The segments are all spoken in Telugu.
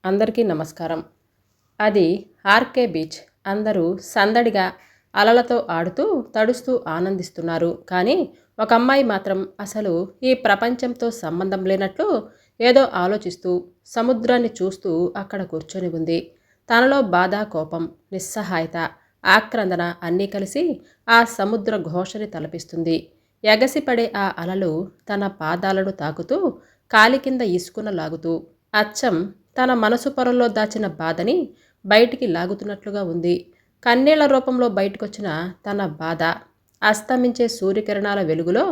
అందరికీ నమస్కారం. అది ఆర్కే బీచ్. అందరూ సందడిగా అలలతో ఆడుతూ తడుస్తూ ఆనందిస్తున్నారు. కానీ ఒక అమ్మాయి మాత్రం అసలు ఈ ప్రపంచంతో సంబంధం లేనట్లు ఏదో ఆలోచిస్తూ సముద్రాన్ని చూస్తూ అక్కడ కూర్చొని ఉంది. తనలో బాధ, కోపం, నిస్సహాయత, ఆక్రందన అన్నీ కలిసి ఆ సముద్ర ఘోషని తలపిస్తుంది. ఎగసిపడే ఆ అలలు తన పాదాలను తాకుతూ కాలి కింద ఇసుకున లాగుతూ అచ్చం తన మనసు పొరల్లో దాచిన బాధని బయటికి లాగుతున్నట్లుగా ఉంది. కన్నీళ్ల రూపంలో బయటకొచ్చిన తన బాధ అస్తమించే సూర్యకిరణాల వెలుగులో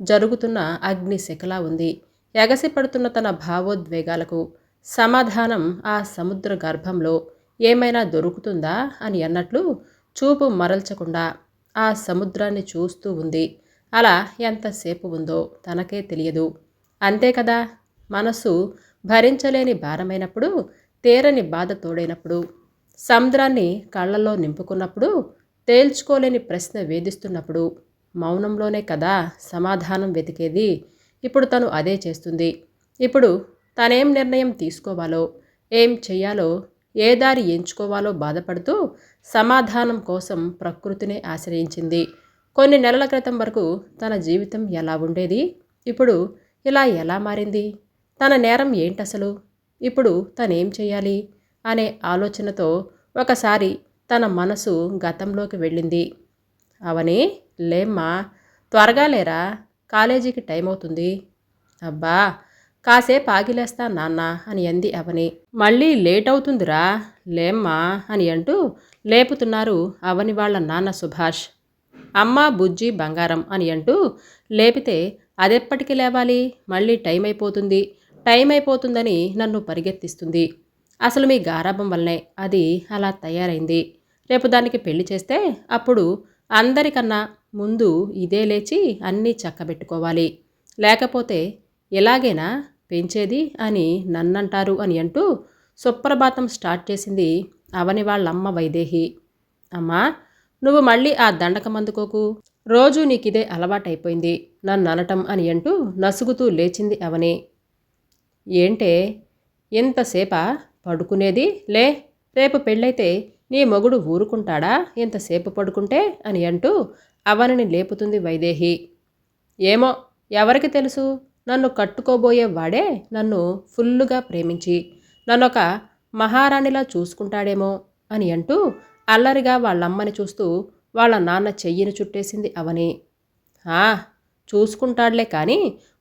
జరుగుతున్న అగ్ని శిఖలా ఉంది. ఎగసిపడుతున్న తన భావోద్వేగాలకు సమాధానం ఆ సముద్ర గర్భంలో ఏమైనా దొరుకుతుందా అని అన్నట్లు చూపు మరల్చకుండా ఆ సముద్రాన్ని చూస్తూ ఉంది. అలా ఎంతసేపు ఉందో తనకే తెలియదు. అంతే కదా, మనసు భరించలేని భారమైనప్పుడు, తీరని బాధ తోడైనప్పుడు, సముద్రాన్ని కళ్ళల్లో నింపుకున్నప్పుడు, తేల్చుకోలేని ప్రశ్న వేధిస్తున్నప్పుడు మౌనంలోనే కదా సమాధానం వెతికేది. ఇప్పుడు తను అదే చేస్తుంది. ఇప్పుడు తనేం నిర్ణయం తీసుకోవాలో, ఏం చెయ్యాలో, ఏ దారి ఎంచుకోవాలో బాధపడుతూ సమాధానం కోసం ప్రకృతినే ఆశ్రయించింది. కొన్ని నెలల క్రితం వరకు తన జీవితం ఎలా ఉండేది, ఇప్పుడు ఇలా ఎలా మారింది? తన నేరం ఏంటసలు? ఇప్పుడు తనేం చెయ్యాలి అనే ఆలోచనతో ఒకసారి తన మనసు గతంలోకి వెళ్ళింది. అవని, లేమ్మా, త్వరగా లేరా, కాలేజీకి టైం అవుతుంది. అబ్బా, కాసేపు ఆగిలేస్తా నాన్న అని అంది అవని. మళ్ళీ లేట్ అవుతుందిరా, లేమ్మా అని అంటూ లేపుతున్నారు అవని వాళ్ళ నాన్న సుభాష్. అమ్మ, బుజ్జి, బంగారం అని అంటూ లేపితే అదెప్పటికి లేవాలి, మళ్ళీ టైం అయిపోతుందని నన్ను పరిగెత్తిస్తుంది. అసలు మీ గారాబం వల్లనే అది అలా తయారైంది. రేపు దానికి పెళ్లి చేస్తే అప్పుడు అందరికన్నా ముందు ఇదే లేచి అన్నీ చక్కబెట్టుకోవాలి. లేకపోతే ఇలాగేనా పెంచేది అని నన్నంటారు అని అంటూ సుప్రభాతం స్టార్ట్ చేసింది అవని వాళ్ళమ్మ వైదేహి. అమ్మా, నువ్వు మళ్ళీ ఆ దండకం అందుకోకు. రోజూ నీకిదే అలవాటైపోయింది నన్ను అనటం అని అంటూ నసుగుతూ లేచింది అవని. ఏంటే ఎంతసేపా పడుకునేది? లే, రేపు పెళ్ళైతే నీ మొగుడు ఊరుకుంటాడా ఎంతసేపు పడుకుంటే అని అంటూ అవనిని లేపుతుంది వైదేహి. ఏమో, ఎవరికి తెలుసు, నన్ను కట్టుకోబోయే వాడే నన్ను ఫుల్లుగా ప్రేమించి నన్నొక మహారాణిలా చూసుకుంటాడేమో అని అంటూ అల్లరిగా వాళ్ళమ్మని చూస్తూ వాళ్ళ నాన్న చెయ్యిని చుట్టేసింది అవని. చూసుకుంటాడులే కానీ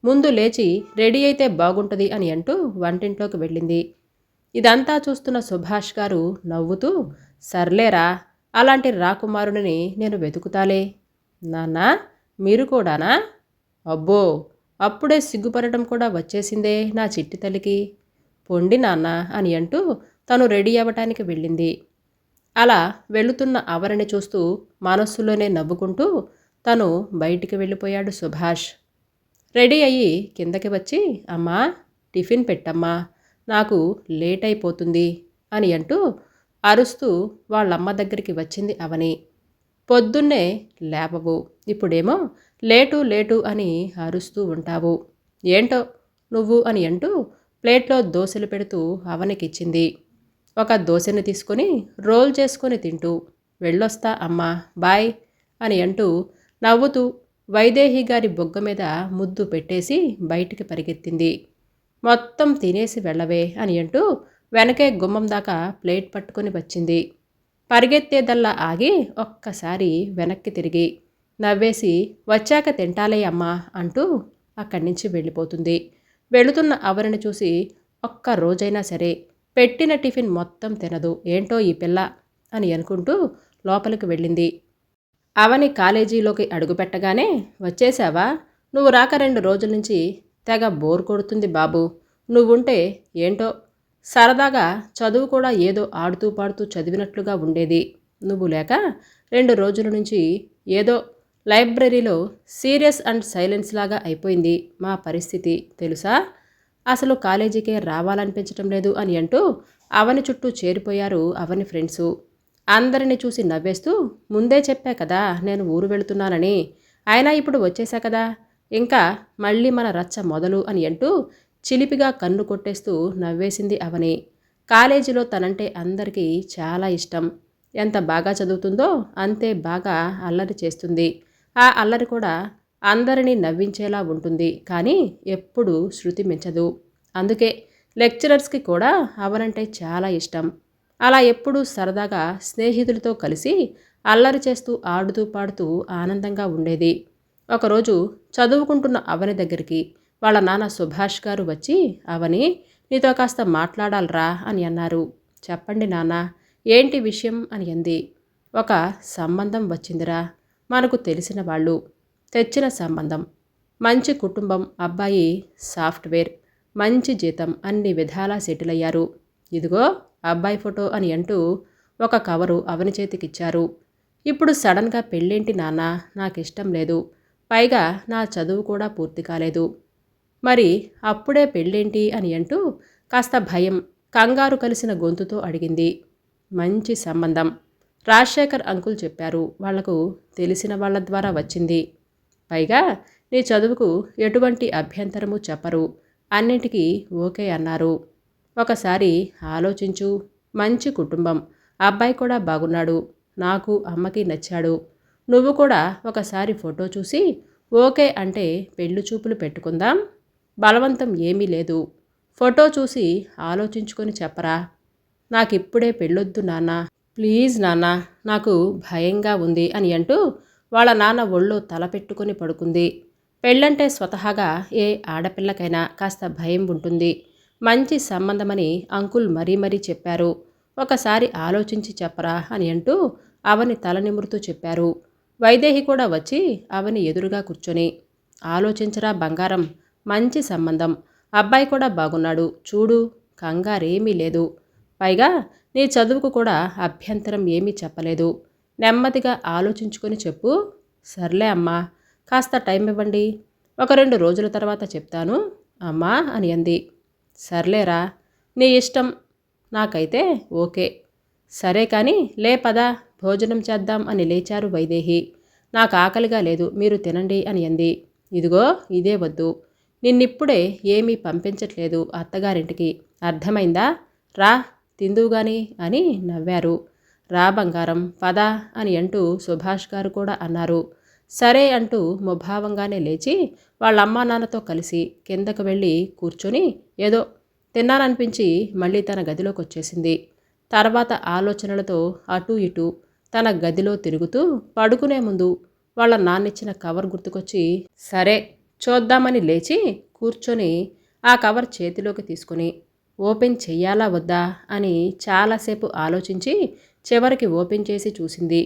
ముందు లేచి రెడీ అయితే బాగుంటుంది అని అంటూ వంటింట్లోకి వెళ్ళింది. ఇదంతా చూస్తున్న సుభాష్ గారు నవ్వుతూ, సర్లేరా, అలాంటి రాకుమారుని నేను వెతుకుతాలే. నాన్నా, మీరు కూడానా? అబ్బో, అప్పుడే సిగ్గుపడటం కూడా వచ్చేసిందే నా చిట్టి తల్లికి. పొండి నాన్న అని అంటూ తను రెడీ అవ్వటానికి వెళ్ళింది. అలా వెళుతున్న అవరిని చూస్తూ మనస్సులోనే నవ్వుకుంటూ తను బయటికి వెళ్ళిపోయాడు సుభాష్. రెడీ అయ్యి కిందకి వచ్చి, అమ్మా, టిఫిన్ పెట్టమ్మా, నాకు లేట్ అయిపోతుంది అని అంటూ అరుస్తూ వాళ్ళమ్మ దగ్గరికి వచ్చింది అవని. పొద్దున్నే లేవవు, ఇప్పుడేమో లేటు అని అరుస్తూ ఉంటావు, ఏంటో నువ్వు అని అంటూ ప్లేట్లో దోశలు పెడుతూ అవనికిచ్చింది. ఒక దోశని తీసుకొని రోల్ చేసుకొని తింటూ, వెళ్ళొస్తా అమ్మా, బాయ్ అని అంటూ నవ్వుతూ వైదేహి గారి బొగ్గ మీద ముద్దు పెట్టేసి బయటికి పరిగెత్తింది. మొత్తం తినేసి వెళ్ళవే అని అంటూ వెనకే గుమ్మం దాకా ప్లేట్ పట్టుకొని వచ్చింది. పరిగెత్తేదల్లా ఆగి ఒక్కసారి వెనక్కి తిరిగి నవ్వేసి, వచ్చాక తింటాలే అమ్మా అంటూ అక్కడి నుంచి వెళ్ళిపోతుంది. వెళుతున్న అవరిని చూసి ఒక్క రోజైనా సరే పెట్టిన టిఫిన్ మొత్తం తినదు, ఏంటో ఈ పిల్ల అని అనుకుంటూ లోపలికి వెళ్ళింది. అవని కాలేజీలోకి అడుగుపెట్టగానే, వచ్చేసావా, నువ్వు రాక 2 రోజుల నుంచి తెగ బోర్ కొడుతుంది బాబు. నువ్వుంటే ఏంటో సరదాగా చదువు కూడా ఏదో ఆడుతూ పాడుతూ చదివినట్లుగా ఉండేది. నువ్వు లేక 2 రోజుల నుంచి ఏదో లైబ్రరీలో సీరియస్ అండ్ సైలెన్స్ లాగా అయిపోయింది మా పరిస్థితి, తెలుసా? అసలు కాలేజీకే రావాలనిపించటం లేదు అని అంటూ అవని చుట్టూ చేరిపోయారు అవని ఫ్రెండ్సు. అందరిని చూసి నవ్వేస్తూ, ముందే చెప్పా కదా నేను ఊరు వెళుతున్నానని, అయినా ఇప్పుడు వచ్చేసా కదా, ఇంకా మళ్ళీ మన రచ్చ మొదలు అని అంటూ చిలిపిగా కన్ను కొట్టేస్తూ నవ్వేసింది అవని. కాలేజీలో తనంటే అందరికీ చాలా ఇష్టం. ఎంత బాగా చదువుతుందో అంతే బాగా అల్లరి చేస్తుంది. ఆ అల్లరి కూడా అందరినీ నవ్వించేలా ఉంటుంది. కానీ ఎప్పుడూ శృతి మించదు. అందుకే లెక్చరర్స్కి కూడా అవనంటే చాలా ఇష్టం. అలా ఎప్పుడూ సరదాగా స్నేహితులతో కలిసి అల్లరి చేస్తూ ఆడుతూ పాడుతూ ఆనందంగా ఉండేది. ఒకరోజు చదువుకుంటున్న అవని దగ్గరికి వాళ్ళ నాన్న సుభాష్ గారు వచ్చి, అవని, నీతో కాస్త మాట్లాడాలరా అని అన్నారు. చెప్పండి నాన్న, ఏంటి విషయం అని అంది. ఒక సంబంధం వచ్చిందిరా, మనకు తెలిసిన వాళ్ళు తెచ్చిన సంబంధం. మంచి కుటుంబం, అబ్బాయి సాఫ్ట్వేర్, మంచి జీతం, అన్ని విధాలా సెటిల్ అయ్యారు. ఇదిగో అబ్బాయి ఫోటో అని అంటూ ఒక కవరు అవని చేతికిచ్చారు. ఇప్పుడు సడన్గా పెళ్ళేంటి నాన్న, నాకు ఇష్టం లేదు. పైగా నా చదువు కూడా పూర్తి కాలేదు. మరి అప్పుడే పెళ్ళేంటి అని అంటూ కాస్త భయం, కంగారు కలిసిన గొంతుతో అడిగింది. మంచి సంబంధం, రాజశేఖర్ అంకుల్ చెప్పారు. వాళ్లకు తెలిసిన వాళ్ళ ద్వారా వచ్చింది. పైగా నీ చదువుకు ఎటువంటి అభ్యంతరము చెప్పరు, అన్నింటికీ ఓకే అన్నారు. ఒకసారి ఆలోచించు. మంచి కుటుంబం, అబ్బాయి కూడా బాగున్నాడు, నాకు అమ్మకి నచ్చాడు. నువ్వు కూడా ఒకసారి ఫోటో చూసి ఓకే అంటే పెళ్లి చూపులు పెట్టుకుందాం. బలవంతం ఏమీ లేదు. ఫోటో చూసి ఆలోచించుకొని చెప్పరా. నాకిప్పుడే పెళ్ళొద్దు నాన్న, ప్లీజ్ నాన్న, నాకు భయంగా ఉంది అని అంటూ వాళ్ళ నాన్న ఒళ్ళో తల పెట్టుకొని పడుకుంది. పెళ్ళంటే స్వతహాగా ఏ ఆడపిల్లకైనా కాస్త భయం ఉంటుంది. మంచి సంబంధమని అంకుల్ మరీ మరీ చెప్పారు. ఒకసారి ఆలోచించి చెప్పరా అని అంటూ అవని తల నిమురుతూ చెప్పారు. వైదేహి కూడా వచ్చి అవని ఎదురుగా కూర్చొని, ఆలోచించరా బంగారం, మంచి సంబంధం, అబ్బాయి కూడా బాగున్నాడు, చూడు, కంగారేమీ లేదు. పైగా నీ చదువుకు కూడా అభ్యంతరం ఏమీ చెప్పలేదు. నెమ్మదిగా ఆలోచించుకొని చెప్పు. సర్లే అమ్మా, కాస్త టైం ఇవ్వండి, ఒక 2 రోజుల తర్వాత చెప్తాను అమ్మా అని అంది. సర్లేరా, నీ ఇష్టం, నాకైతే ఓకే. సరే కానీ లే పదా, భోజనం చేద్దాం అని లేచారు వైదేహి. నాకు ఆకలిగా లేదు, మీరు తినండి అని అంది. ఇదిగో ఇదే వద్దు, నిన్నిప్పుడే ఏమీ పంపించట్లేదు అత్తగారింటికి, అర్థమైందా? రా, తిందువుగాని అని నవ్వారు. రా బంగారం, పదా అని అంటూ సుభాష్ గారు కూడా అన్నారు. సరే అంటూ ముభావంగానే లేచి వాళ్ళమ్మా నాన్నతో కలిసి కిందకు వెళ్ళి కూర్చొని ఏదో తిన్నాననిపించి మళ్ళీ తన గదిలోకి వచ్చేసింది. తర్వాత ఆలోచనలతో అటూ ఇటూ తన గదిలో తిరుగుతూ పడుకునే ముందు వాళ్ళ నాన్నిచ్చిన కవర్ గుర్తుకొచ్చి, సరే చూద్దామని లేచి కూర్చొని ఆ కవర్ చేతిలోకి తీసుకుని ఓపెన్ చెయ్యాలా వద్దా అని చాలాసేపు ఆలోచించి చివరికి ఓపెన్ చేసి చూసింది.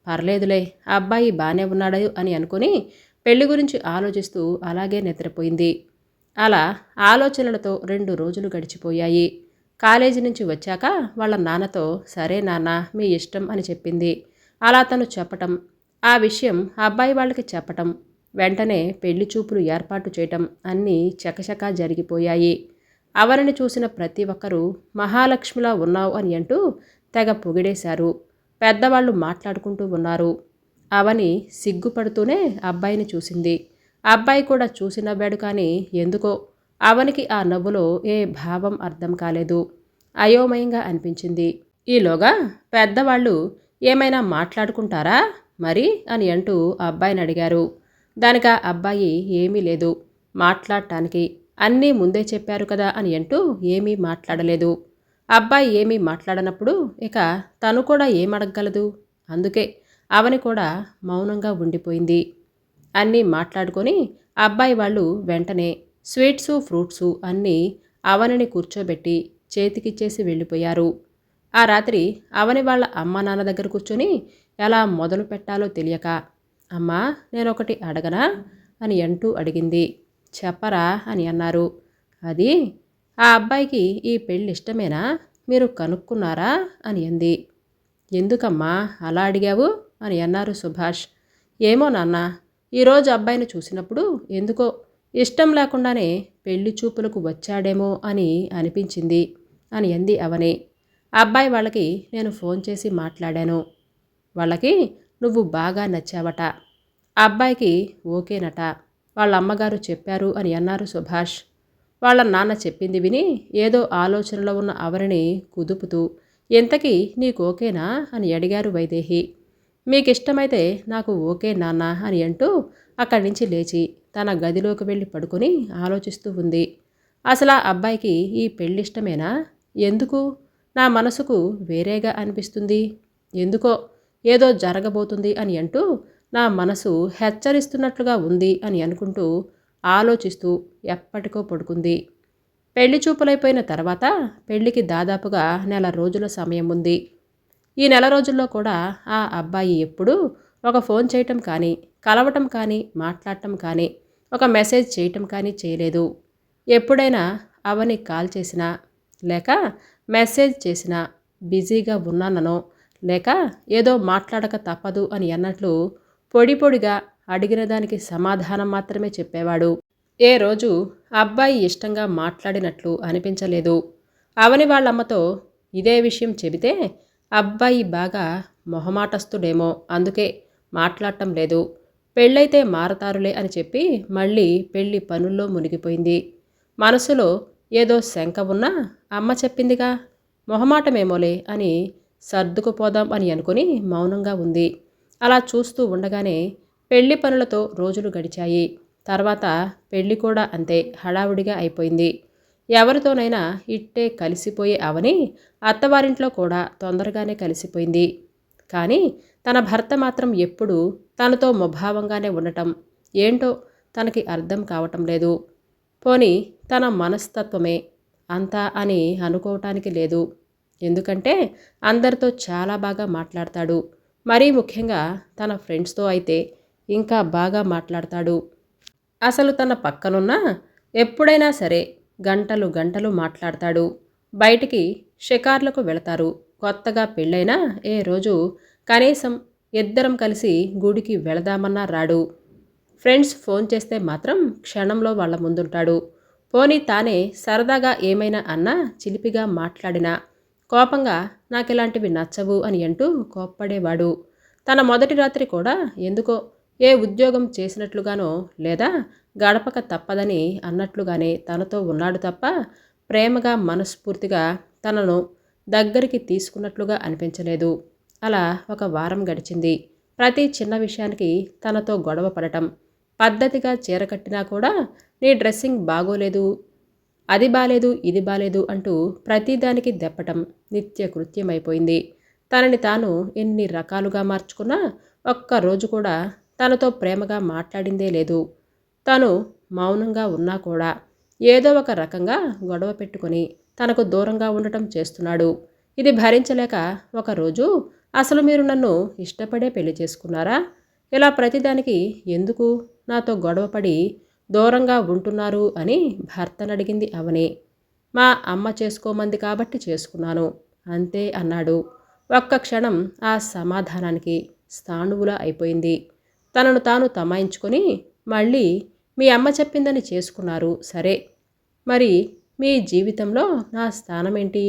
పర్లేదులే, అబ్బాయి బాగానే ఉన్నాడు అని అనుకుని పెళ్లి గురించి ఆలోచిస్తూ అలాగే నిద్రపోయింది. అలా ఆలోచనలతో 2 రోజులు గడిచిపోయాయి. కాలేజీ నుంచి వచ్చాక వాళ్ళ నాన్నతో సరే నాన్న, మీ ఇష్టం అని చెప్పింది. అలా తను చెప్పటం, ఆ విషయం అబ్బాయి వాళ్ళకి చెప్పటం, వెంటనే పెళ్లి చూపులు ఏర్పాటు చేయటం అన్నీ చకచకా జరిగిపోయాయి. అవనిని చూసిన ప్రతి ఒక్కరూ మహాలక్ష్మిలా ఉన్నావు అని అంటూ తెగ పొగిడేశారు. పెద్దవాళ్ళు మాట్లాడుకుంటూ ఉన్నారు. అవని సిగ్గుపడుతూనే అబ్బాయిని చూసింది. అబ్బాయి కూడా చూసి నవ్వాడు. కానీ ఎందుకో అవనికి ఆ నవ్వులో ఏ భావం అర్థం కాలేదు. అయోమయంగా అనిపించింది. ఈలోగా పెద్దవాళ్ళు ఏమైనా మాట్లాడుకుంటారా మరి అని అంటూ అబ్బాయిని అడిగారు. దానికి ఆ అబ్బాయి ఏమీ లేదు మాట్లాడటానికి, అన్నీ ముందే చెప్పారు కదా అని అంటూ ఏమీ మాట్లాడలేదు. అబ్బాయి ఏమీ మాట్లాడనప్పుడు ఇక తను కూడా ఏమడగగలదు. అందుకే అవని కూడా మౌనంగా ఉండిపోయింది. అన్నీ మాట్లాడుకొని అబ్బాయి వాళ్ళు వెంటనే స్వీట్సు ఫ్రూట్సు అన్నీ అవనిని కూర్చోబెట్టి చేతికిచ్చేసి వెళ్ళిపోయారు. ఆ రాత్రి అవని వాళ్ళ అమ్మ నాన్న దగ్గర కూర్చొని ఎలా మొదలు పెట్టాలో తెలియక, అమ్మా నేనొకటి అడగనా అని అంటూ అడిగింది. చెప్పరా అని అన్నారు. అది, ఆ అబ్బాయికి ఈ పెళ్ళి ఇష్టమేనా, మీరు కనుక్కున్నారా అని అంది. ఎందుకమ్మా అలా అడిగావు అని అన్నారు సుభాష్. ఏమో నాన్న, ఈరోజు అబ్బాయిని చూసినప్పుడు ఎందుకో ఇష్టం లేకుండానే పెళ్లి చూపులకు వచ్చాడేమో అని అనిపించింది అని అంది అవని. అబ్బాయి వాళ్ళకి నేను ఫోన్ చేసి మాట్లాడాను. వాళ్ళకి నువ్వు బాగా నచ్చావట, అబ్బాయికి ఓకేనట, వాళ్ళ అమ్మగారు చెప్పారు అని అన్నారు సుభాష్. వాళ్ళ నాన్న చెప్పింది విని ఏదో ఆలోచనలో ఉన్న అవనిని కుదుపుతూ, ఇంతకీ నీకు ఓకేనా అని అడిగారు వైదేహి. మీకిష్టమైతే నాకు ఓకే నాన్న అని అంటూ అక్కడి నుంచి లేచి తన గదిలోకి వెళ్ళి పడుకొని ఆలోచిస్తూ ఉంది. అసలు ఆ అబ్బాయికి ఈ పెళ్ళిష్టమేనా? ఎందుకు నా మనసుకు వేరేగా అనిపిస్తుంది? ఎందుకో ఏదో జరగబోతుంది అని అంటూ నా మనసు హెచ్చరిస్తున్నట్లుగా ఉంది అని అనుకుంటూ ఆలోచిస్తూ ఎప్పటికో పడుకుంది. పెళ్లి చూపులైపోయిన తర్వాత పెళ్లికి దాదాపుగా నెల రోజుల సమయం ఉంది. ఈ నెల రోజుల్లో కూడా ఆ అబ్బాయి ఎప్పుడూ ఒక ఫోన్ చేయటం కానీ, కలవటం కానీ, మాట్లాడటం కానీ, ఒక మెసేజ్ చేయటం కానీ చేయలేదు. ఎప్పుడైనా అవని కాల్ చేసినా లేక మెసేజ్ చేసినా బిజీగా ఉన్నాననో లేక ఏదో మాట్లాడక తప్పదు అని అన్నట్లు పొడి పొడిగా అడిగిన దానికి సమాధానం మాత్రమే చెప్పేవాడు. ఏ రోజు అబ్బాయి ఇష్టంగా మాట్లాడినట్లు అనిపించలేదు. అవని వాళ్ళమ్మతో ఇదే విషయం చెబితే అబ్బాయి బాగా మొహమాటస్తుడేమో అందుకే మాట్లాడటం లేదు, పెళ్ళైతే మారతారులే అని చెప్పి మళ్ళీ పెళ్లి పనుల్లో మునిగిపోయింది. మనసులో ఏదో శంక ఉన్నా అమ్మ చెప్పిందిగా, మొహమాటమేమోలే అని సర్దుకుపోదాం అని అనుకుని మౌనంగా ఉంది. అలా చూస్తూ ఉండగానే పెళ్లి పనులతో రోజులు గడిచాయి. తర్వాత పెళ్లి కూడా అంతే హడావుడిగా అయిపోయింది. ఎవరితోనైనా ఇట్టే కలిసిపోయే అవని అత్తవారింట్లో కూడా తొందరగానే కలిసిపోయింది. కానీ తన భర్త మాత్రం ఎప్పుడూ తనతో ముభావంగానే ఉండటం ఏంటో తనకి అర్థం కావటం లేదు. పోనీ తన మనస్తత్వమే అంతా అని అనుకోవటానికి లేదు. ఎందుకంటే అందరితో చాలా బాగా మాట్లాడతాడు. మరీ ముఖ్యంగా తన ఫ్రెండ్స్తో అయితే ఇంకా బాగా మాట్లాడతాడు. అసలు తన పక్కనున్న ఎప్పుడైనా సరే గంటలు గంటలు మాట్లాడతాడు. బయటికి షికార్లకు వెళతారు. కొత్తగా పెళ్ళైనా ఏ రోజు కనీసం ఇద్దరం కలిసి గుడికి వెళదామన్నా రాడు. ఫ్రెండ్స్ ఫోన్ చేస్తే మాత్రం క్షణంలో వాళ్ళ ముందుంటాడు. పోనీ తానే సరదాగా ఏమైనా అన్నా చిలిపిగా మాట్లాడినా కోపంగా నాకిలాంటివి నచ్చవు అని అంటూ కోప్పడేవాడు. తన మొదటి రాత్రి కూడా ఎందుకో ఏ ఉద్యోగం చేసినట్లుగానో లేదా గడపక తప్పదని అన్నట్లుగానే తనతో ఉన్నాడు తప్ప ప్రేమగా మనస్ఫూర్తిగా తనను దగ్గరికి తీసుకున్నట్లుగా అనిపించలేదు. అలా ఒక వారం గడిచింది. ప్రతి చిన్న విషయానికి తనతో గొడవ పడటం, పద్ధతిగా చీర కట్టినా కూడా నీ డ్రెస్సింగ్ బాగోలేదు, అది బాలేదు, ఇది బాలేదు అంటూ ప్రతిదానికి దెప్పటం నిత్య కృత్యమైపోయింది. తనని తాను ఎన్ని రకాలుగా మార్చుకున్నా ఒక్కరోజు కూడా తనతో ప్రేమగా మాట్లాడిందే లేదు. తను మౌనంగా ఉన్నా కూడా ఏదో ఒక రకంగా గొడవ పెట్టుకొని తనకు దూరంగా ఉండటం చేస్తున్నాడు. ఇది భరించలేక ఒకరోజు, అసలు మీరు నన్ను ఇష్టపడే పెళ్లి చేసుకున్నారా? ఇలా ప్రతిదానికి ఎందుకు నాతో గొడవపడి దూరంగా ఉంటున్నారు అని భర్తనడిగింది అవని. మా అమ్మ చేసుకోమంది కాబట్టి చేసుకున్నాను అంతే అన్నాడు. ఒక్క క్షణం ఆ సమాధానానికి స్థాణువులా అయిపోయింది. తనను తాను తమాయించుకొని మళ్ళీ మీ అమ్మ చెప్పిందని చేసుకున్నారు సరే, మరి మీ జీవితంలో నా స్థానమేంటి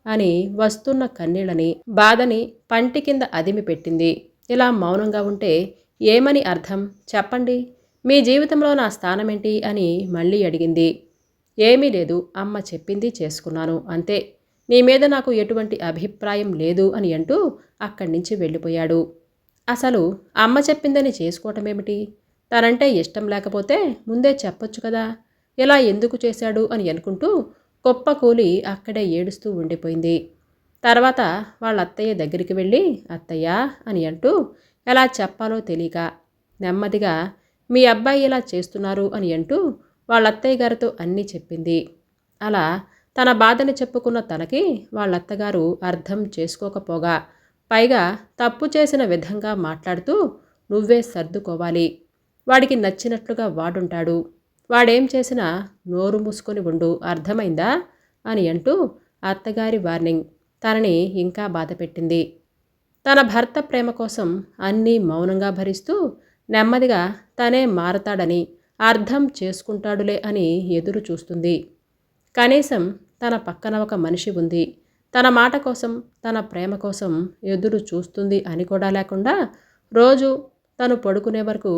అని వస్తున్న కన్నీళ్ళని బాధని పంటి కింద అదిమి పెట్టింది. ఇలా మౌనంగా ఉంటే ఏమని అర్థం చెప్పండి, మీ జీవితంలో నా స్థానమేంటి అని మళ్ళీ అడిగింది. ఏమీ లేదు, అమ్మ చెప్పింది చేసుకున్నాను అంతే, నీ మీద నాకు ఎటువంటి అభిప్రాయం లేదు అని అంటూ అక్కడి నుంచి వెళ్ళిపోయాడు. అసలు అమ్మ చెప్పిందని చేసుకోవటమేమిటి? తనంటే ఇష్టం లేకపోతే ముందే చెప్పొచ్చు కదా, ఇలా ఎందుకు చేశాడు అని అనుకుంటూ కుప్పకూలి అక్కడే ఏడుస్తూ ఉండిపోయింది. తర్వాత వాళ్ళ అత్తయ్య దగ్గరికి వెళ్ళి అత్తయ్య అని అంటూ ఎలా చెప్పాలో తెలియక నెమ్మదిగా మీ అబ్బాయి ఇలా చేస్తున్నారు అని అంటూ వాళ్ళ అత్తయ్య గారితో అన్నీ చెప్పింది. అలా తన బాధని చెప్పుకున్న తనకి వాళ్ళత్తగారు అర్థం చేసుకోకపోగా పైగా తప్పు చేసిన విధంగా మాట్లాడుతూ నువ్వే సర్దుకోవాలి, వాడికి నచ్చినట్లుగా వాడుంటాడు, వాడేం చేసినా నోరు మూసుకొని ఉండు అర్థమైందా అని అంటూ అత్తగారి వార్నింగ్ తనని ఇంకా బాధపెట్టింది. తన భర్త ప్రేమ కోసం అన్నీ మౌనంగా భరిస్తూ నెమ్మదిగా తనే మారతాడని అర్థం చేసుకుంటాడులే అని ఎదురు చూస్తుంది. కనీసం తన పక్కన ఒక మనిషి ఉంది, తన మాట కోసం తన ప్రేమ కోసం ఎదురు చూస్తుంది అని కూడా లేకుండా రోజు తను పడుకునే వరకు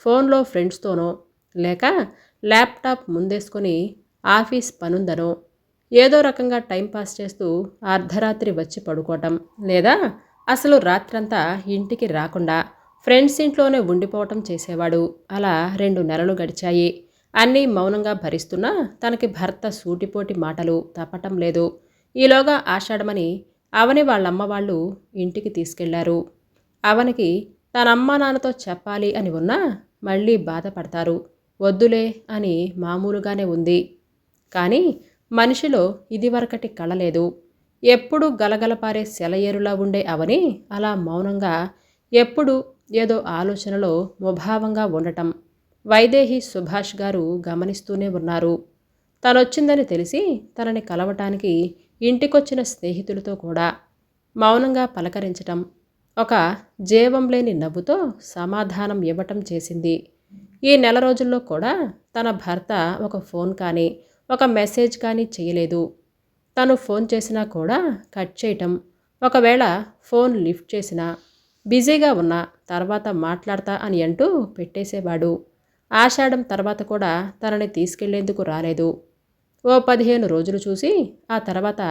ఫోన్లో ఫ్రెండ్స్తోనో లేక ల్యాప్టాప్ ముందేసుకొని ఆఫీస్ పనుందనో ఏదో రకంగా టైంపాస్ చేస్తూ అర్ధరాత్రి వచ్చి పడుకోవటం, లేదా అసలు రాత్రంతా ఇంటికి రాకుండా ఫ్రెండ్స్ ఇంట్లోనే ఉండిపోవటం చేసేవాడు. అలా 2 నెలలు గడిచాయి. అన్నీ మౌనంగా భరిస్తున్నా తనకి భర్త సూటిపోటి మాటలు తప్పటం లేదు. ఈలోగా ఆషాఢమని అవని వాళ్ళమ్మ వాళ్ళు ఇంటికి తీసుకెళ్లారు. అవనికి తన అమ్మా నాన్నతో చెప్పాలి అని ఉన్నా మళ్ళీ బాధపడతారు. వద్దులే అని మామూలుగానే ఉంది. కానీ మనిషిలో ఇదివరకటి కళ లేదు. ఎప్పుడూ గలగలపారే సెలయేరులా ఉండే అవని అలా మౌనంగా ఎప్పుడు ఏదో ఆలోచనలో ముభావంగా ఉండటం వైదేహి సుభాష్ గారు గమనిస్తూనే ఉన్నారు. తనొచ్చిందని తెలిసి తనని కలవటానికి ఇంటికొచ్చిన స్నేహితులతో కూడా మౌనంగా పలకరించటం, ఒక జీవం లేని నవ్వుతో సమాధానం ఇవ్వటం చేసింది. ఈ నెల రోజుల్లో కూడా తన భర్త ఒక ఫోన్ కానీ ఒక మెసేజ్ కానీ చేయలేదు. తను ఫోన్ చేసినా కూడా కట్ చేయటం, ఒకవేళ ఫోన్ లిఫ్ట్ చేసినా బిజీగా ఉన్నా తర్వాత మాట్లాడతా అని అంటూ పెట్టేసేవాడు. ఆషాఢం తర్వాత కూడా తనని తీసుకెళ్లేందుకు రాలేదు. ఓ 15 రోజులు చూసి ఆ తర్వాత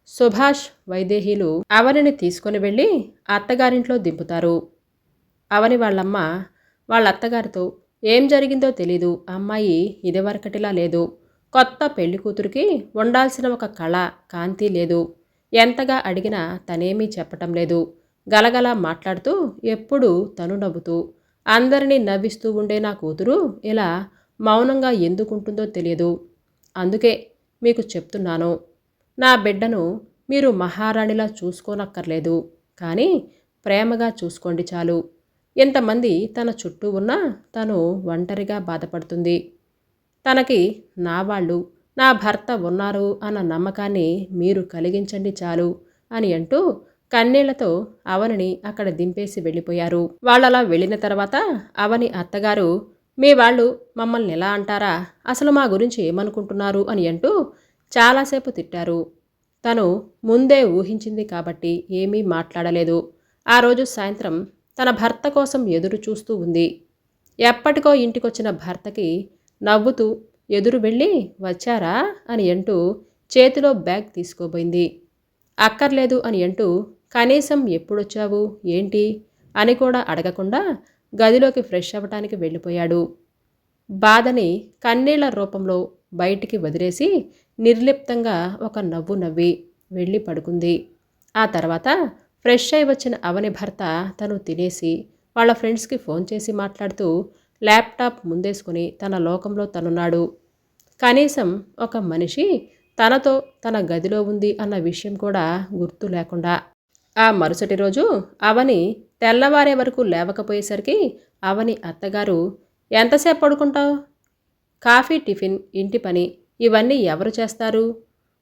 సుభాష్ వైదేహీలు అవనిని తీసుకొని వెళ్ళి అత్తగారింట్లో దింపుతారు. అవని వాళ్ళమ్మ వాళ్ళ అత్తగారితో ఏం జరిగిందో తెలీదు, అమ్మాయి ఇదివరకటిలా లేదు, కొత్త పెళ్లి కూతురికి ఉండాల్సిన ఒక కళ కాంతి లేదు, ఎంతగా అడిగినా తనేమీ చెప్పటం లేదు, గలగల మాట్లాడుతూ ఎప్పుడూ తను నవ్వుతూ అందరినీ నవ్విస్తూ ఉండే నా కూతురు ఇలా మౌనంగా ఎందుకుంటుందో తెలియదు. అందుకే మీకు చెప్తున్నాను, నా బిడ్డను మీరు మహారాణిలా చూసుకోనక్కర్లేదు, కానీ ప్రేమగా చూసుకోండి చాలు. ఎంతమంది తన చుట్టూ ఉన్నా తను ఒంటరిగా బాధపడుతుంది. తనకి నా వాళ్ళు, నా భర్త ఉన్నారు అన్న నమ్మకాన్ని మీరు కలిగించండి చాలు అని అంటూ కన్నీళ్లతో అవనిని అక్కడ దింపేసి వెళ్ళిపోయారు. వాళ్ళలా వెళ్ళిన తర్వాత అవని అత్తగారు, మీ వాళ్ళు మమ్మల్ని ఎలా అంటారా, అసలు మా గురించి ఏమనుకుంటున్నారు అని అంటూ చాలాసేపు తిట్టారు. తను ముందే ఊహించింది కాబట్టి ఏమీ మాట్లాడలేదు. ఆ రోజు సాయంత్రం తన భర్త కోసం ఎదురు చూస్తూ ఉంది. ఎప్పటికో ఇంటికొచ్చిన భర్తకి నవ్వుతూ ఎదురు వెళ్ళి వచ్చారా అని అంటూ చేతిలో బ్యాగ్ తీసుకోబోయింది. అక్కర్లేదు అని అంటూ కనీసం ఎప్పుడొచ్చావు ఏంటి అని కూడా అడగకుండా గదిలోకి ఫ్రెష్ అవ్వటానికి వెళ్ళిపోయాడు. బాధని కన్నీళ్ల రూపంలో బయటికి వదిలేసి నిర్లిప్తంగా ఒక నవ్వు నవ్వి వెళ్ళి పడుకుంది. ఆ తర్వాత ఫ్రెష్ అయి వచ్చిన అవని భర్త తను తినేసి వాళ్ళ ఫ్రెండ్స్కి ఫోన్ చేసి మాట్లాడుతూ ల్యాప్టాప్ ముందేసుకుని తన లోకంలో తనున్నాడు. కనీసం ఒక మనిషి తనతో తన గదిలో ఉంది అన్న విషయం కూడా గుర్తు లేకుండా. ఆ మరుసటి రోజు అవని తెల్లవారే వరకు లేవకపోయేసరికి అవని అత్తగారు, ఎంతసేపు పడుకుంటావు, కాఫీ టిఫిన్ ఇంటి పని ఇవన్నీ ఎవరు చేస్తారు,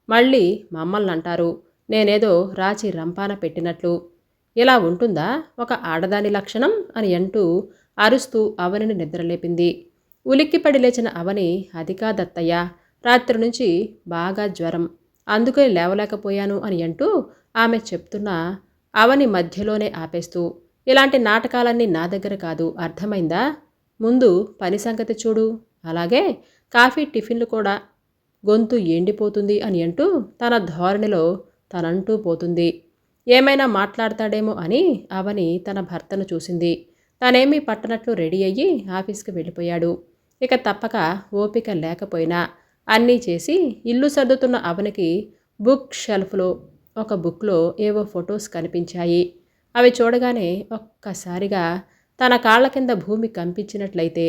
మళ్ళీ మమ్మల్ని అంటారు నేనేదో రాచి రంపాన పెట్టినట్లు, ఇలా ఉంటుందా ఒక ఆడదాని లక్షణం అని అంటూ అరుస్తూ అవనిని నిద్రలేపింది. ఉలిక్కిపడి లేచిన అవని, అది కాదత్తయ్య, రాత్రి నుంచి బాగా జ్వరం, అందుకే లేవలేకపోయాను అని అంటూ ఆమె చెప్తున్నా అవని మధ్యలోనే ఆపేస్తూ, ఇలాంటి నాటకాలన్నీ నా దగ్గర కాదు, అర్థమైందా, ముందు పని సంగతి చూడు, అలాగే కాఫీ టిఫిన్లు కూడా, గొంతు ఎండిపోతుంది అని అంటూ తన ధోరణిలో తనంటూ పోతుంది. ఏమైనా మాట్లాడతాడేమో అని అవని తన భర్తను చూసింది. తనేమీ పట్టనట్లు రెడీ అయ్యి ఆఫీస్కి వెళ్ళిపోయాడు. ఇక తప్పక ఓపిక లేకపోయినా అన్నీ చేసి ఇల్లు సర్దుతున్న అవనికి బుక్ షెల్ఫ్లో ఒక బుక్లో ఏవో ఫొటోస్ కనిపించాయి. అవి చూడగానే ఒక్కసారిగా తన కాళ్ళ కింద భూమి కంపించినట్లయితే,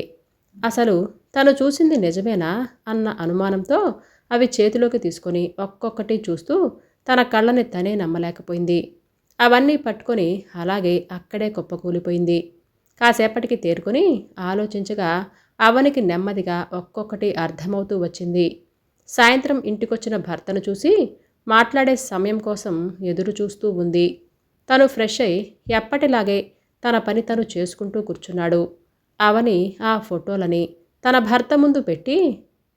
అసలు తను చూసింది నిజమేనా అన్న అనుమానంతో అవి చేతిలోకి తీసుకొని ఒక్కొక్కటి చూస్తూ తన కళ్ళని తనే నమ్మలేకపోయింది. అవన్నీ పట్టుకొని అలాగే అక్కడే కుప్పకూలిపోయింది. కాసేపటికి తేరుకొని ఆలోచించగా అవనికి నెమ్మదిగా ఒక్కొక్కటి అర్థమవుతూ వచ్చింది. సాయంత్రం ఇంటికొచ్చిన భర్తను చూసి మాట్లాడే సమయం కోసం ఎదురు చూస్తూ ఉంది. తను ఫ్రెష్ అయి ఎప్పటిలాగే తన పని తను చేసుకుంటూ కూర్చున్నాడు. అవని ఆ ఫోటోలని తన భర్త ముందు పెట్టి,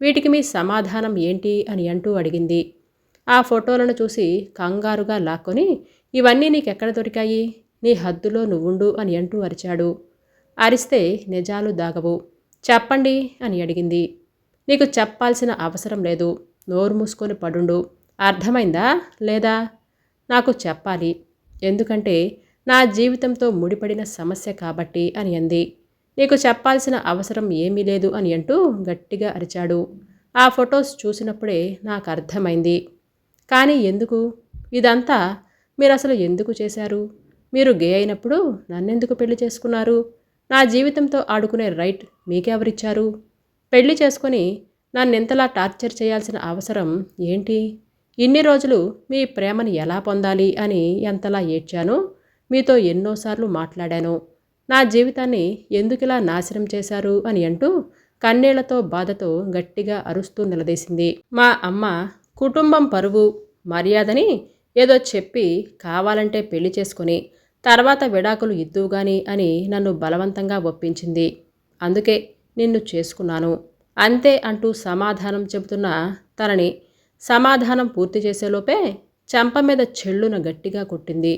వీటికి మీ సమాధానం ఏంటి అని అంటూ అడిగింది. ఆ ఫోటోలను చూసి కంగారుగా లాక్కొని, ఇవన్నీ నీకెక్కడ దొరికాయి, నీ హద్దులో నువ్వుండు అని అంటూ అరిచాడు. అరిస్తే నిజాలు దాగవు, చెప్పండి అని అడిగింది. నీకు చెప్పాల్సిన అవసరం లేదు. నోరు మూసుకొని పడుండు. అర్థమైందా లేదా? నాకు చెప్పాలి. ఎందుకంటే నా జీవితంతో ముడిపడిన సమస్య కాబట్టి అని అంది. నీకు చెప్పాల్సిన అవసరం ఏమీ లేదు అని అంటూ గట్టిగా అరిచాడు. ఆ ఫొటోస్ చూసినప్పుడే నాకు అర్థమైంది. కానీ ఎందుకు? ఇదంతా మీరసలు ఎందుకు చేశారు? మీరు గే అయినప్పుడు నన్నెందుకు పెళ్లి చేసుకున్నారు? నా జీవితంతో ఆడుకునే రైట్ మీకెవరిచ్చారు? పెళ్లి చేసుకొని నన్నెంతలా టార్చర్ చేయాల్సిన అవసరం ఏంటి? ఇన్ని రోజులు మీ ప్రేమని ఎలా పొందాలి అని ఎంతలా ఏడ్చాను. మీతో ఎన్నోసార్లు మాట్లాడాను. నా జీవితాన్ని ఎందుకిలా నాశనం చేశారు అని అంటూ కన్నీళ్లతో బాధతో గట్టిగా అరుస్తూ నిలదీసింది. మా అమ్మ కుటుంబం పరువు మర్యాదని ఏదో చెప్పి కావాలంటే పెళ్లి చేసుకుని తర్వాత విడాకులు ఇద్దువుగాని అని నన్ను బలవంతంగా ఒప్పించింది. అందుకే నిన్ను చేసుకున్నాను అంతే అంటూ సమాధానం చెబుతున్న తనని సమాధానం పూర్తి చేసేలోపే చెంప మీద చెళ్ళున గట్టిగా కొట్టింది.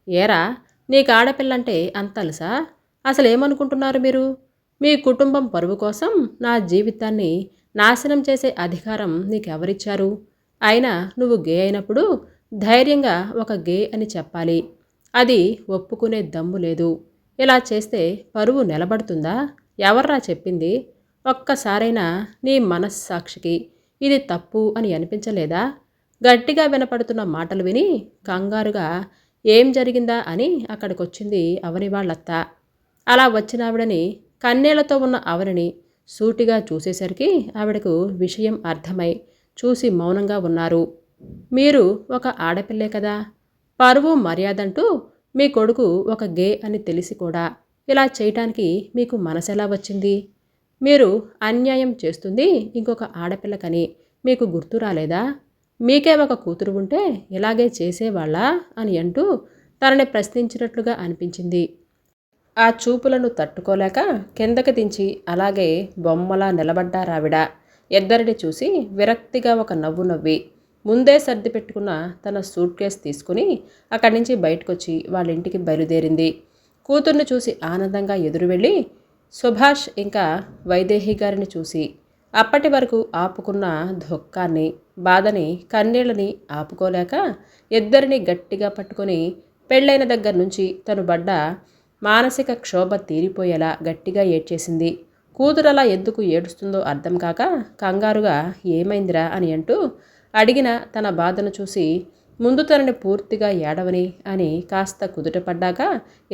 ఏరా, నీకు ఆడపిల్లంటే అంత అలసా? అసలేమనుకుంటున్నారు మీరు? మీ కుటుంబం పరువు కోసం నా జీవితాన్ని నాశనం చేసే అధికారం నీకెవరిచ్చారు? అయినా నువ్వు గే అయినప్పుడు ధైర్యంగా ఒక గే అని చెప్పాలి. అది ఒప్పుకునే దమ్ము లేదు. ఇలా చేస్తే పరువు నిలబడుతుందా? ఎవర్రా చెప్పింది? ఒక్కసారైనా నీ మనస్సాక్షికి ఇది తప్పు అని అనిపించలేదా? గట్టిగా వినపడుతున్న మాటలు విని కంగారుగా ఏం జరిగిందా అని అక్కడికొచ్చింది అవని వాళ్ళత్త. అలా వచ్చిన ఆవిడని కన్నీళ్లతో ఉన్న అవనిని సూటిగా చూసేసరికి ఆవిడకు విషయం అర్థమై చూసి మౌనంగా ఉన్నారు. మీరు ఒక ఆడపిల్లే కదా, పరువు మర్యాదంటూ మీ కొడుకు ఒక గే అని తెలిసి కూడా ఇలా చేయటానికి మీకు మనసెలా వచ్చింది? మీరు అన్యాయం చేస్తుంది ఇంకొక ఆడపిల్లకని మీకు గుర్తు రాలేదా? మీకే ఒక కూతురు ఉంటే ఇలాగే చేసేవాళ్ళా అని అంటూ తనని ప్రశ్నించినట్లుగా అనిపించింది. ఆ చూపులను తట్టుకోలేక కిందకి దించి అలాగే బొమ్మలా నిలబడ్డారావిడ. ఇద్దరిని చూసి విరక్తిగా ఒక నవ్వు నవ్వి ముందే సర్ది పెట్టుకున్న తన సూట్ కేస్ తీసుకుని అక్కడి నుంచి బయటకొచ్చి వాళ్ళ ఇంటికి బయలుదేరింది. కూతుర్ని చూసి ఆనందంగా ఎదురు వెళ్ళి సుభాష్ ఇంకా వైదేహి గారిని చూసి అప్పటి వరకు ఆపుకున్న దుఃఖాన్ని, బాధని, కన్నీళ్ళని ఆపుకోలేక ఇద్దరిని గట్టిగా పట్టుకొని పెళ్ళైన దగ్గర నుంచి తను పడ్డ మానసిక క్షోభ తీరిపోయేలా గట్టిగా ఏడ్చేసింది. కూతురలా ఎందుకు ఏడుస్తుందో అర్థం కాక కంగారుగా ఏమైందిరా అని అంటూ అడిగిన తన బాధను చూసి ముందు తనని పూర్తిగా ఏడవని అని కాస్త కుదుటపడ్డాక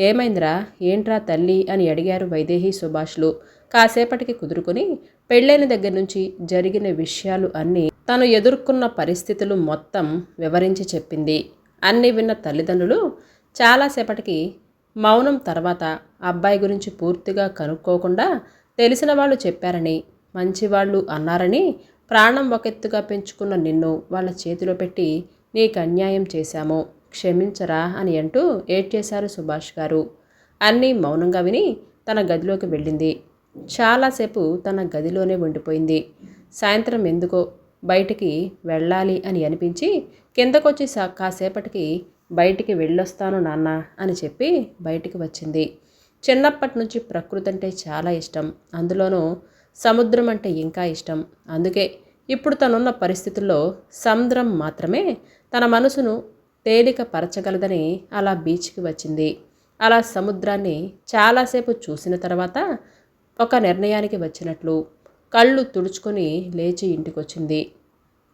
ఏమైందిరా, ఏంట్రా తల్లి అని అడిగారు వైదేహి సుభాష్లు. కాసేపటికి కుదురుకొని పెళ్ళైన దగ్గర నుంచి జరిగిన విషయాలు అన్నీ, తను ఎదుర్కొన్న పరిస్థితులు మొత్తం వివరించి చెప్పింది. అన్నీ విన్న తల్లిదండ్రులు చాలాసేపటికి మౌనం తర్వాత అబ్బాయి గురించి పూర్తిగా కనుక్కోకుండా తెలిసిన వాళ్ళు చెప్పారని, మంచివాళ్ళు అన్నారని, ప్రాణం ఒకెత్తుగా పెంచుకున్న నిన్ను వాళ్ళ చేతిలో పెట్టి నీకు అన్యాయం చేశాము, క్షమించరా అని అంటూ ఏడ్చేశారు సుభాష్ గారు. అన్నీ మౌనంగా విని తన గదిలోకి వెళ్ళింది. చాలాసేపు తన గదిలోనే ఉండిపోయింది. సాయంత్రం ఎందుకో బయటికి వెళ్ళాలి అని అనిపించి కిందకొచ్చి కాసేపటికి బయటికి వెళ్ళొస్తాను నాన్న అని చెప్పి బయటికి వచ్చింది. చిన్నప్పటి నుంచి ప్రకృతి అంటే చాలా ఇష్టం, అందులోనూ సముద్రం అంటే ఇంకా ఇష్టం. అందుకే ఇప్పుడు తనున్న పరిస్థితుల్లో సముద్రం మాత్రమే తన మనసును తేలిక పరచగలదని అలా బీచ్కి వచ్చింది. అలా సముద్రాన్ని చాలాసేపు చూసిన తర్వాత ఒక నిర్ణయానికి వచ్చినట్లు కళ్ళు తుడుచుకొని లేచి ఇంటికొచ్చింది.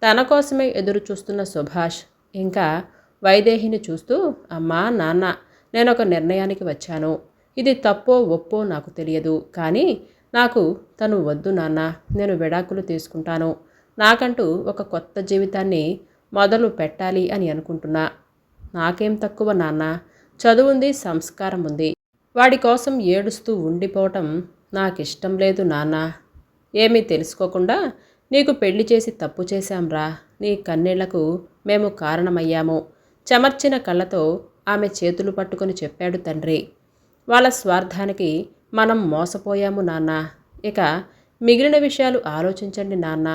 తన కోసమే ఎదురు చూస్తున్న సుభాష్ ఇంకా వైదేహిని చూస్తూ, అమ్మా నాన్న, నేను ఒక నిర్ణయానికి వచ్చాను. ఇది తప్పో ఒప్పో నాకు తెలియదు, కానీ నాకు తను వద్దు నాన్న, నేను విడాకులు తీసుకుంటాను. నాకంటూ ఒక కొత్త జీవితాన్ని మొదలు పెట్టాలి అని అనుకుంటున్నా. నాకేం తక్కువ నాన్న, చదువుంది, సంస్కారం ఉంది. వాడి కోసం ఏడుస్తూ ఉండిపోవటం నాకిష్టం లేదు నాన్న. ఏమీ తెలుసుకోకుండా నీకు పెళ్లి చేసి తప్పు చేశాంరా, నీ కన్నీళ్లకు మేము కారణమయ్యాము. చెమర్చిన కళ్ళతో ఆమె చేతులు పట్టుకొని చెప్పాడు తండ్రి. వాళ్ళ స్వార్థానికి మనం మోసపోయాము నాన్న. ఇక మిగిలిన విషయాలు ఆలోచించండి నాన్న.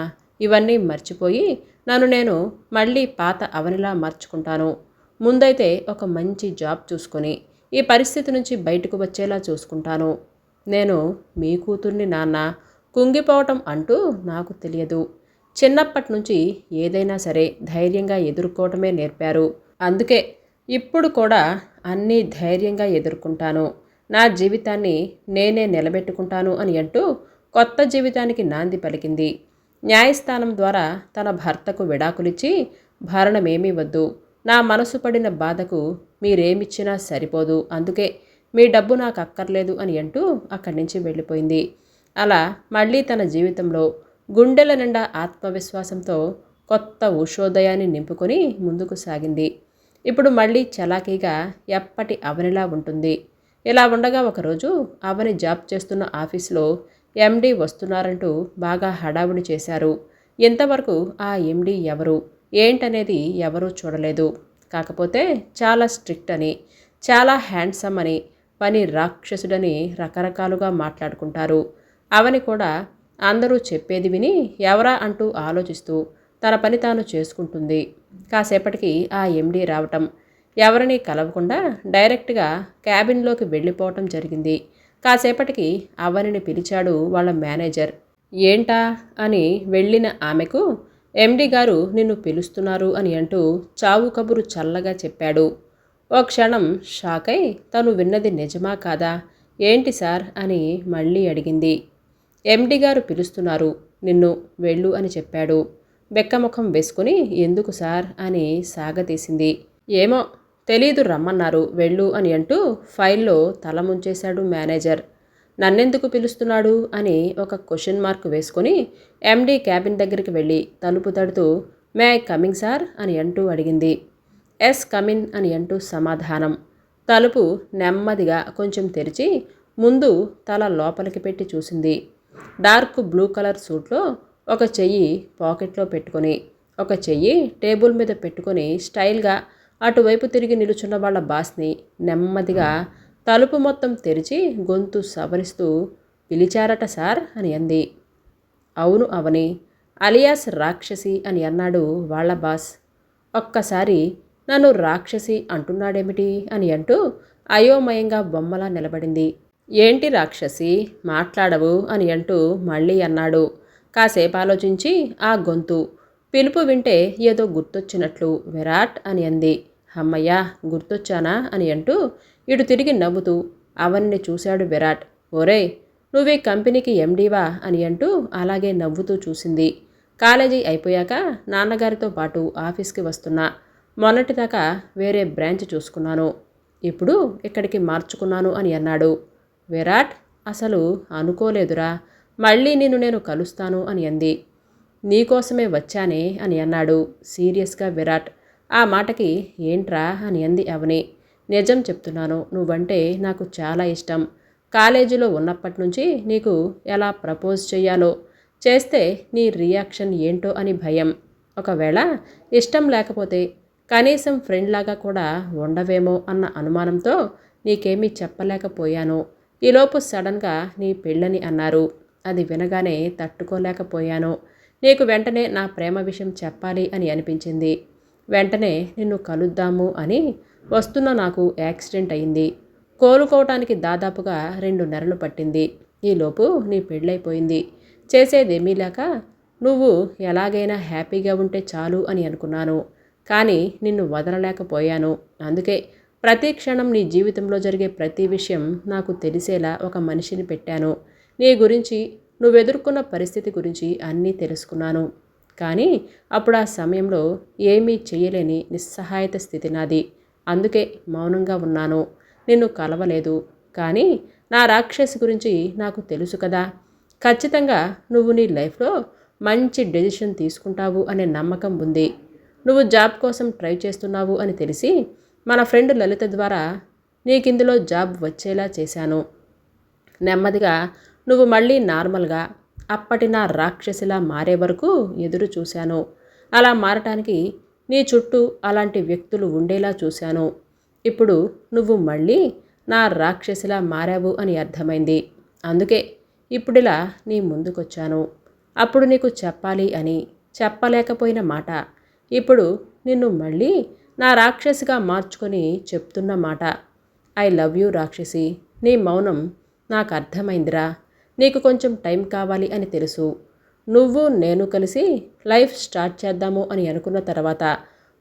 ఇవన్నీ మర్చిపోయి నన్ను నేను మళ్ళీ పాత అవనిలా మార్చుకుంటాను. ముందైతే ఒక మంచి జాబ్ చూసుకొని ఈ పరిస్థితి నుంచి బయటకు వచ్చేలా చూసుకుంటాను. నేను మీ కూతుర్ని నాన్న, కుంగిపోవటం అంటూ నాకు తెలియదు. చిన్నప్పటి నుంచి ఏదైనా సరే ధైర్యంగా ఎదుర్కోవటమే నేర్పారు. అందుకే ఇప్పుడు కూడా అన్నీ ధైర్యంగా ఎదుర్కొంటాను. నా జీవితాన్ని నేనే నిలబెట్టుకుంటాను అని అంటూ కొత్త జీవితానికి నాంది పలికింది. న్యాయస్థానం ద్వారా తన భర్తకు విడాకులిచ్చి భరణమేమీ వద్దు, నా మనసు పడిన బాధకు మీరేమిచ్చినా సరిపోదు, అందుకే మీ డబ్బు నాకు అక్కర్లేదు అని అంటూ అక్కడి నుంచి వెళ్ళిపోయింది. అలా మళ్ళీ తన జీవితంలో గుండెల నిండా ఆత్మవిశ్వాసంతో కొత్త ఉషోదయాన్ని నింపుకొని ముందుకు సాగింది. ఇప్పుడు మళ్ళీ చలాకీగా ఎప్పటి అవనిలా ఉంటుంది. ఇలా ఉండగా ఒకరోజు అవని జాబ్ చేస్తున్న ఆఫీసులో ఎండీ వస్తున్నారంటూ బాగా హడావుడి చేశారు. ఇంతవరకు ఆ ఎండీ ఎవరు ఏంటనేది ఎవరూ చూడలేదు. కాకపోతే చాలా స్ట్రిక్ట్ అని, చాలా హ్యాండ్సమ్ అని, పని రాక్షసుడని రకరకాలుగా మాట్లాడుకుంటారు. అవని కూడా అందరూ చెప్పేది విని ఎవరా అంటూ ఆలోచిస్తూ తన పని తాను చేసుకుంటుంది. కాసేపటికి ఆ ఎండీ రావటం, ఎవరిని కలవకుండా డైరెక్ట్గా క్యాబిన్లోకి వెళ్ళిపోవటం జరిగింది. కాసేపటికి అవనిని పిలిచాడు వాళ్ళ మేనేజర్. ఏంటా అని వెళ్ళిన ఆమెకు ఎండి గారు నిన్ను పిలుస్తున్నారు అని అంటూ చావు కబురు చల్లగా చెప్పాడు. ఓ క్షణం షాకై తను విన్నది నిజమా కాదా, ఏంటి సార్ అని మళ్ళీ అడిగింది. ఎండి గారు పిలుస్తున్నారు, నిన్ను వెళ్ళు అని చెప్పాడు. బెక్కముఖం వేసుకుని ఎందుకు సార్ అని సాగతీసింది. ఏమో తెలీదు, రమ్మన్నారు, వెళ్ళు అని అంటూ ఫైల్లో తల ముంచేశాడు మేనేజర్. నన్నెందుకు పిలుస్తున్నాడు అని ఒక క్వశ్చన్ మార్క్ వేసుకొని ఎండీ క్యాబిన్ దగ్గరికి వెళ్ళి తలుపు తడుతూ మే ఐ కమింగ్ సార్ అని అంటూ అడిగింది. ఎస్ కమిన్ అని అంటూ సమాధానం. తలుపు నెమ్మదిగా కొంచెం తెరిచి ముందు తల లోపలికి పెట్టి చూసింది. డార్క్ బ్లూ కలర్ సూట్లో ఒక చెయ్యి పాకెట్లో పెట్టుకొని, ఒక చెయ్యి టేబుల్ మీద పెట్టుకొని స్టైల్గా అటువైపు తిరిగి నిలుచున్న వాళ్ళ బాస్ని నెమ్మదిగా తలుపు మొత్తం తెరిచి గొంతు సవరిస్తూ పిలిచారట సార్ అని అంది. అవును అవని, అలియాస్ రాక్షసి అని అన్నాడు వాళ్ళ బాస్. ఒక్కసారి నన్ను రాక్షసి అంటున్నాడేమిటి అని అంటూ అయోమయంగా బొమ్మలా నిలబడింది. ఏంటి రాక్షసి మాట్లాడవు అని అంటూ మళ్ళీ అన్నాడు. కాసేపు ఆలోచించి ఆ గొంతు పిలుపు వింటే ఏదో గుర్తొచ్చినట్లు విరాట్ అని అంది. అమ్మయ్యా గుర్తొచ్చానా అని అంటూ ఇటు తిరిగి నవ్వుతూ అవన్ని చూశాడు విరాట్. ఒరే నువ్వే కంపెనీకి ఎండీవా అని అంటూ అలాగే నవ్వుతూ చూసింది. కాలేజీ అయిపోయాక నాన్నగారితో పాటు ఆఫీస్కి వస్తున్నా, మొన్నటిదాకా వేరే బ్రాంచ్ చూసుకున్నాను, ఇప్పుడు ఇక్కడికి మార్చుకున్నాను అని అన్నాడు. విరాట్ అసలు అనుకోలేదురా, మళ్ళీ నిన్ను నేను కలుస్తాను అని అంది. నీకోసమే వచ్చానే అని అన్నాడు సీరియస్గా విరాట్. ఆ మాటకి ఏంట్రా అని అంది అవని. నిజం చెప్తున్నాను, నువ్వంటే నాకు చాలా ఇష్టం. కాలేజీలో ఉన్నప్పటి నుంచి నీకు ఎలా ప్రపోజ్ చేయాలో, చేస్తే నీ రియాక్షన్ ఏంటో అని భయం. ఒకవేళ ఇష్టం లేకపోతే కనీసం ఫ్రెండ్ లాగా కూడా ఉండవేమో అన్న అనుమానంతో నీకేమీ చెప్పలేకపోయాను. ఈలోపు సడన్గా నీ పెళ్ళని అన్నారు. అది వినగానే తట్టుకోలేకపోయాను. నీకు వెంటనే నా ప్రేమ విషయం చెప్పాలి అని అనిపించింది. వెంటనే నిన్ను కలుద్దాము అని వస్తున్న నాకు యాక్సిడెంట్ అయింది. కోలుకోవటానికి దాదాపుగా 2 నెలలు పట్టింది. ఈలోపు నీ పెళ్ళైపోయింది. చేసేదేమీ లేక నువ్వు ఎలాగైనా హ్యాపీగా ఉంటే చాలు అని అనుకున్నాను. కానీ నిన్ను వదలలేకపోయాను. అందుకే ప్రతి క్షణం నీ జీవితంలో జరిగే ప్రతి విషయం నాకు తెలిసేలా ఒక మనిషిని పెట్టాను. నీ గురించి, నువ్వెదుర్కొన్న పరిస్థితి గురించి అన్నీ తెలుసుకున్నాను. కానీ అప్పుడు ఆ సమయంలో ఏమీ చేయలేని నిస్సహాయత స్థితి నాది. అందుకే మౌనంగా ఉన్నాను, నిన్ను కలవలేదు. కానీ నా రాక్షసి గురించి నాకు తెలుసు కదా. ఖచ్చితంగా నువ్వు నీ లైఫ్లో మంచి డెసిషన్ తీసుకుంటావు అనే నమ్మకం ఉంది. నువ్వు జాబ్ కోసం ట్రై చేస్తున్నావు అని తెలిసి మన ఫ్రెండ్ లలిత ద్వారా నీకిందులో జాబ్ వచ్చేలా చేశాను. నెమ్మదిగా నువ్వు మళ్ళీ నార్మల్గా అప్పటి నా రాక్షసిలా మారే వరకు ఎదురు చూశాను. అలా మారటానికి నీ చుట్టూ అలాంటి వ్యక్తులు ఉండేలా చూశాను. ఇప్పుడు నువ్వు మళ్ళీ నా రాక్షసిలా మారావు అని అర్థమైంది. అందుకే ఇప్పుడిలా నీ ముందుకొచ్చాను. అప్పుడు నీకు చెప్పాలి అని చెప్పలేకపోయిన మాట ఇప్పుడు నిన్ను మళ్ళీ నా రాక్షసిగా మార్చుకొని చెప్తున్న మాట. ఐ లవ్ యూ రాక్షసి. నీ మౌనం నాకు అర్థమైందిరా. నీకు కొంచెం టైం కావాలి అని తెలుసు. నువ్వు నేను కలిసి లైఫ్ స్టార్ట్ చేద్దాము అని అనుకున్న తర్వాత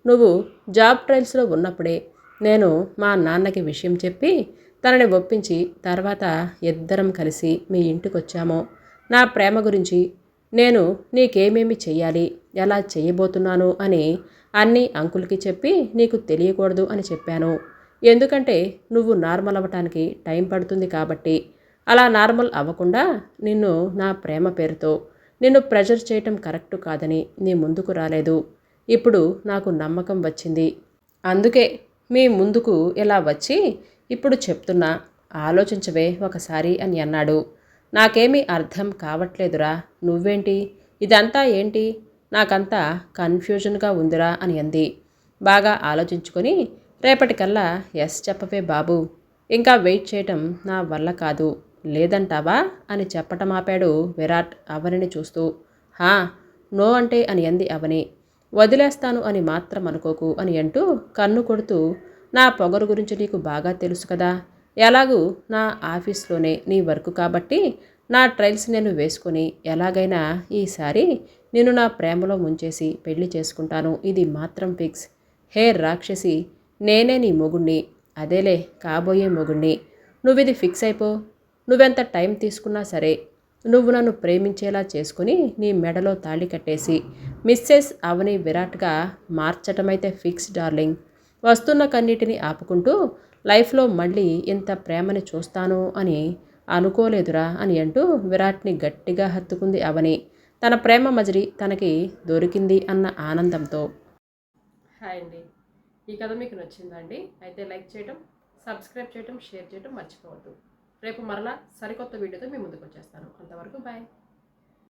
నువ్వు జాబ్ ట్రయల్స్లో ఉన్నప్పుడే నేను మా నాన్నకి విషయం చెప్పి తనని ఒప్పించి తర్వాత ఇద్దరం కలిసి మీ ఇంటికి వచ్చాము. నా ప్రేమ గురించి నేను నీకేమేమి చెయ్యాలి, ఎలా చేయబోతున్నాను అని అన్నీ అంకుల్కి చెప్పి నీకు తెలియకూడదు అని చెప్పాను. ఎందుకంటే నువ్వు నార్మల్ అవ్వటానికి టైం పడుతుంది కాబట్టి. అలా నార్మల్ అవ్వకుండా నిన్ను నా ప్రేమ పేరుతో నిన్ను ప్రెజర్ చేయటం కరెక్ట్ కాదని నీ ముందుకు రాలేదు. ఇప్పుడు నాకు నమ్మకం వచ్చింది. అందుకే మీ ముందుకు ఇలా వచ్చి ఇప్పుడు చెప్తున్నా, ఆలోచించవే ఒకసారి అని అన్నాడు. నాకేమీ అర్థం కావట్లేదురా, నువ్వేంటి ఇదంతా ఏంటి, నాకంతా కన్ఫ్యూజన్గా ఉందిరా అని అంది. బాగా ఆలోచించుకొని రేపటికల్లా ఎస్ చెప్పవే బాబు, ఇంకా వెయిట్ చేయటం నా వల్ల కాదు, లేదంటావా అని చెప్పటం ఆపాడు విరాట్ అవనిని చూస్తూ. హా, నో అంటే అని అంది అవని. వదిలేస్తాను అని మాత్రం అనుకోకు అని అంటూ కన్ను కొడుతూ, నా పొగరు గురించి నీకు బాగా తెలుసు కదా, ఎలాగూ నా ఆఫీస్లోనే నీ వర్క్ కాబట్టి నా ట్రయల్స్ నేను వేసుకొని ఎలాగైనా ఈసారి నేను నా ప్రేమలో ముంచేసి పెళ్లి చేసుకుంటాను, ఇది మాత్రం ఫిక్స్. హే రాక్షసి, నేనే నీ మొగుణ్ణి, అదేలే కాబోయే మొగుణ్ణి. నువ్విది ఫిక్స్ అయిపో. నువ్వెంత టైం తీసుకున్నా సరే నువ్వు నన్ను ప్రేమించేలా చేసుకుని నీ మెడలో తాళి కట్టేసి మిస్సెస్ అవని విరాట్గా మార్చటమైతే ఫిక్స్ డార్లింగ్. వస్తున్న కన్నీటిని ఆపుకుంటూ లైఫ్లో మళ్ళీ ఇంత ప్రేమని చూస్తాను అని అనుకోలేదురా అని అంటూ విరాట్ని గట్టిగా హత్తుకుంది అవని. తన ప్రేమ మజిలీ తనకి దొరికింది అన్న ఆనందంతో. హాయ్ అండి, ఈ కథ మీకు నచ్చిందండి? అయితే లైక్ చేయడం, సబ్స్క్రైబ్ చేయడం, షేర్ చేయడం మర్చిపోవద్దు. రేపు మరలా సరికొత్త వీడియోతో మీ ముందుకు వచ్చేస్తాను. అంతవరకు బాయ్.